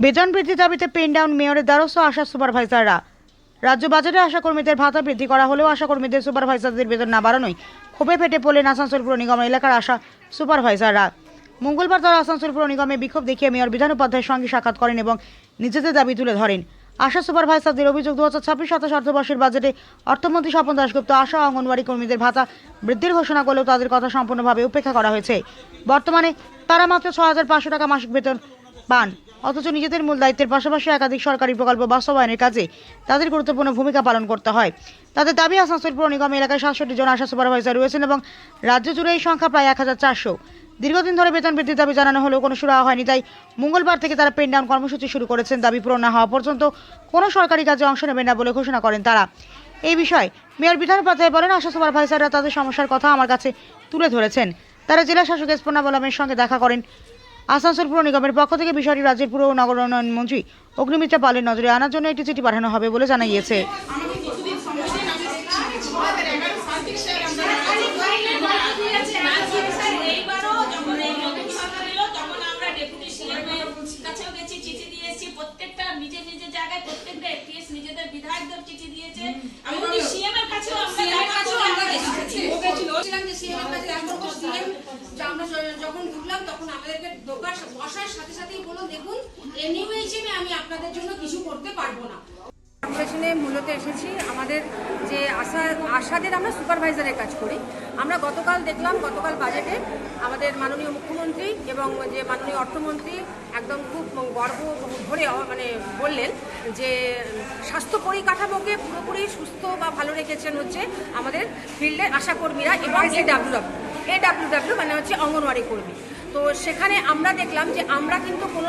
বেতন বৃদ্ধি দাবিতে পেন ডাউন মেয়রের দ্বারস্থ আশা সুপারভাইজাররা। রাজ্য বাজেটে আশা কর্মীদের ভাতা বৃদ্ধি করা হলেও আশা কর্মীদের সুপারভাইজারদের বেতন না বাড়ানোয় ক্ষোভে ফেটে পড়লেন আসানসোল পুর নিগম এলাকার আশা সুপারভাইজাররা। মঙ্গলবার তারা আসানসোল পুর নিগমে বিক্ষোভ দেখিয়ে মেয়র বিধান উপাধ্যায়ের সঙ্গে সাক্ষাৎ করেন এবং নিজেদের দাবি তুলে ধরেন। আশা সুপারভাইজারদের অভিযোগ 2026-27 অর্থবর্ষের বাজেটে অর্থমন্ত্রী স্বপন দাশগুপ্ত আশা অঙ্গনওয়াড়ি কর্মীদের ভাতা বৃদ্ধির ঘোষণা করলেও তাদের কথা সম্পূর্ণভাবে উপেক্ষা করা হয়েছে। বর্তমানে তারা মাত্র 6,500 টাকা মাসিক বেতন পান, অথচ নিজেদের মূল দায়িত্বের পাশাপাশি একাধিক সরকারি প্রকল্প বাস্তবায়নের কাজে তাদের গুরুত্বপূর্ণ ভূমিকা পালন করতে হয়। তাদের দাবি, আসানসোল পুর নিগম এলাকায় 67 জন আশা সুপারভাইজার রয়েছেন এবং রাজ্য জুড়ে এই সংখ্যা প্রায় 1,400। দীর্ঘদিন ধরে বেতন বৃদ্ধির দাবি জানানো হলেও কোনো সুরাহা হয়নি, তাই মঙ্গলবার থেকে তারা পেন ডাউন কর্মসূচি শুরু করেছেন। দাবি পূরণ না হওয়া পর্যন্ত কোনো সরকারি কাজে অংশ নেবেন না বলে ঘোষণা করেন তারা। এই বিষয়ে মেয়র বিধান উপাধ্যায় বলেন, আশা সুপারভাইজাররা তাদের সমস্যার কথা আমার কাছে তুলে ধরেছেন। তারা জেলা শাসক এস পূর্ণাবল আলমের সঙ্গে দেখা করেন। আসানসোল পুর নিগমের পক্ষ থেকে বিষয়টি রাজ্যের পুর ও নগর উন্নয়ন মন্ত্রী অগ্নিমিত্রা পালের নজরে আনার জন্য একটি চিঠি পাঠানো হবে বলে জানা গিয়েছে। যখন ঢুকলাম তখন আমাদেরকে বসার সাথে সাথেই বলল, দেখুন এনইউ হিসেবে আমি আপনাদের জন্য কিছু করতে পারবো না। কর্পোরেশনে মূলত এসেছি আমাদের যে আশাদের আমরা সুপারভাইজারের কাজ করি। আমরা গতকাল দেখলাম, গতকাল বাজেটে আমাদের মাননীয় মুখ্যমন্ত্রী এবং যে মাননীয় অর্থমন্ত্রী একদম খুব গর্ব ভরে বললেন যে স্বাস্থ্য পরিকাঠামোকে পুরোপুরি সুস্থ বা ভালো রেখেছেন হচ্ছে আমাদের ফিল্ডের আশাকর্মীরা এবং এডাব্লিউডাব্লিউ মানে হচ্ছে অঙ্গনওয়াড়ি কর্মী। তো সেখানে আমরা দেখলাম যে আমরা কিন্তু কোনো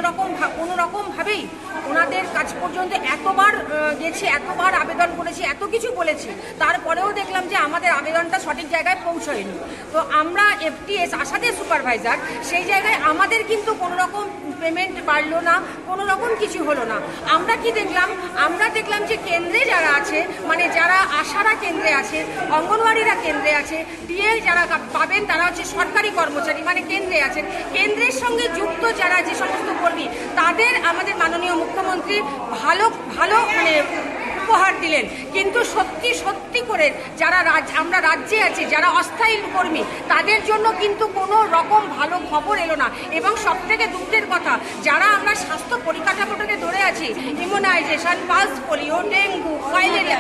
রকমভাবেই ওনাদের কাজ পর্যন্ত এতবার গেছি, এতবার আবেদন করেছি, এত কিছু বলেছি, তারপরেও দেখলাম যে আমাদের আবেদনটা সঠিক জায়গায় পৌঁছয়নি। তো আমরা এফটিএস আশাদের সুপারভাইজার, সেই জায়গায় আমাদের কিন্তু কোনো রকম পেমেন্ট বাড়লো না, কোনো রকম কিছু হলো না। আমরা কি দেখলাম? আমরা দেখলাম যে কেন্দ্রে যারা আছে, মানে যারা আশারা কেন্দ্রে আছে, অঙ্গনওয়াড়িরা কেন্দ্রে আছে, ডিএ যারা পাবেন তারা হচ্ছে সরকারি কর্মচারী, মানে কেন্দ্রে আছেন। কেন্দ্রের সঙ্গে যুক্ত যারা যে সমস্ত কর্মী, তাদের আমাদের মাননীয় মুখ্যমন্ত্রী ভালো উপহার দিলেন। কিন্তু সত্যি করে যারা আমরা রাজ্যে আছি, যারা অস্থায়ী কর্মী, তাদের জন্য কিন্তু কোনো রকম ভালো খবর এলো না। এবং সবথেকে দুঃখের কথা, যারা আমরা স্বাস্থ্য পরিকাঠামোটাকে ধরে আছি, immunisation, pulse polio, dengue, filaria,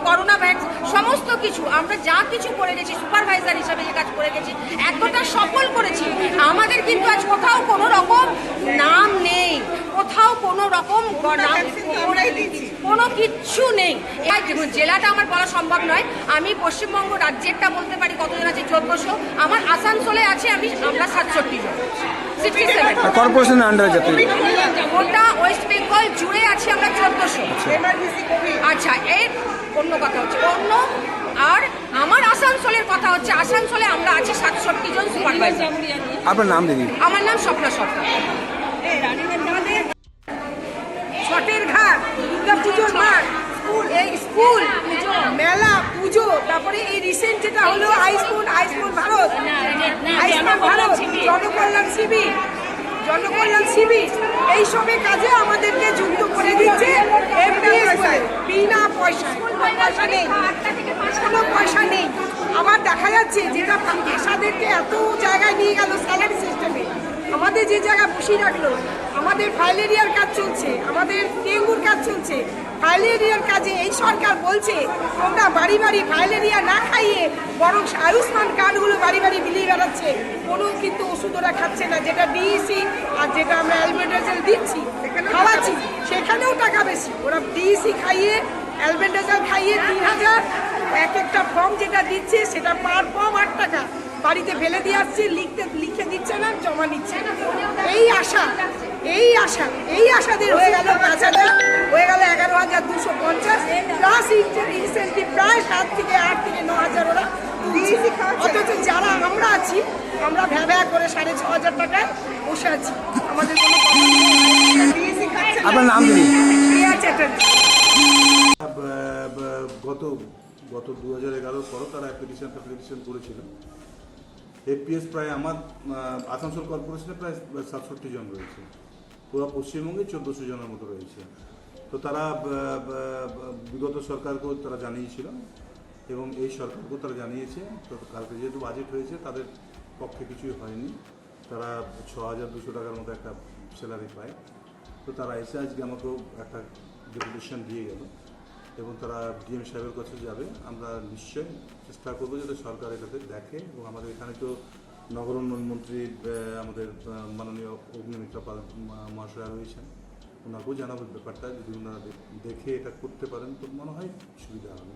corona vax, সমস্ত কিছু আমরা যা কিছু করে গেছি, সুপারভাইজার হিসাবে যে কাজ করে গেছি, এতটা সফল করেছি, আমাদের কিন্তু আজ কোথাও কোনো রকম নাম নেই, কোথাও কোনো রকম কোনো কিচ্ছু নেই। জেলাটা আমার বলা সম্ভব নয়, আমি পশ্চিমবঙ্গ রাজ্যেরটা বলতে পারি কতজন আছে, 1400। আমার আসানসোলে আছে আমরা 67 জন, 67। কর্পোরেশনের আন্ডারে যাতে গোটা ওয়েস্ট বেঙ্গল জুড়ে আছে আমরা 1400। আচ্ছা, এর অন্য কথা হচ্ছে অন্য। আর আমার আসানসোলের কথা হচ্ছে, আসানসোলে আমরা আছি 67 জন সুপারভাইজার। আপনার নাম দিদি? আমার নাম স্বপ্না সরকার। ছটের ঘাট, দুর্গা পুজোর মাঠ, এই স্কুল, মেলা, পুজো, তারপরে এই রিসেন্ট যেটা হলো আয়ুষ্মান ভারত, জনকল্যাণ শিবির, এইসবের কাজে আমাদেরকে যুক্ত করে দিচ্ছে বিনা পয়সা। কোনো পয়সা নেই। আবার দেখা যাচ্ছে যেটা আশাদেরকে এত জায়গায় নিয়ে গেল স্যালারি সিস্টেমে, আমাদের যে জায়গা বসিয়ে রাখলো, আমাদের ফাইলেরিয়ার কাজ চলছে, আমাদের ডেঙ্গুর কাজ চলছে। ফাইলেরিয়ার কাজে এই সরকার বলছে তোমরা বাড়ি বাড়ি ফাইলেরিয়া না খাইয়ে বরং আয়ুষ্মান কার্ডগুলো বাড়ি বাড়ি বিলিয়ে বেড়াচ্ছে, কোনো কিন্তু ওষুধ ওরা খাচ্ছে না, যেটা ডিইসি আর যেটা আমরা অ্যালবেন্ডাজল দিচ্ছি খাওয়াচ্ছি, সেখানেও টাকা বেশি। ওরা ডিইসি খাইয়ে, অ্যালবেন্ডাজল খাইয়ে 3000, এক একটা ফর্ম যেটা দিচ্ছে সেটা পার ফর্ম 8 টাকা, বাড়িতে ফেলে দিয়ে আসছে, লিখে দিচ্ছে না, জমা নিচ্ছে। এই আশাদের হয়ে গেল 5000, হয়ে গেল 11,250, প্লাস ইনসেন্টিভ প্রায় 7 থেকে 8 থেকে 9,000 ওরা। অথচ যারা আমরা আছি, আমরা ভ্যা করে 6,500 টাকায় বসে আছি, আমাদের কোনো আপনার নাম দিদি? প্রিয়া চ্যাটার্জি। গত 2011 পরও তারা অ্যাপ্লিকেশন করেছিল। এফপিএস প্রায় আমার আসানসোল কর্পোরেশনে প্রায় 67 জন রয়েছে। পুরো পশ্চিমবঙ্গে 1400 জনের মতো রয়েছে। তো তারা বিগত সরকারকেও তারা জানিয়েছিল এবং এই সরকারকেও তারা জানিয়েছে। তো কালকে যেহেতু বাজেট হয়েছে তাদের পক্ষে কিছুই হয়নি, তারা 6200 টাকার মতো একটা স্যালারি পায়। তো তারা এসে আজকে আমাকেও একটা ডেপুটেশন দিয়ে গেল এবং তারা ডিএম সাহেবের কাছে যাবে। আমরা নিশ্চয়ই চেষ্টা করবো যাতে সরকার এটাতে দেখে এবং আমাদের এখানে তো নগর উন্নয়ন মন্ত্রী আমাদের মাননীয় অগ্নিমিত্রা মহাশয়া রয়েছেন, ওনাকেও জানাবো ব্যাপারটা। যদি ওনারা দেখে এটা করতে পারেন তো মনে হয় সুবিধা হবে।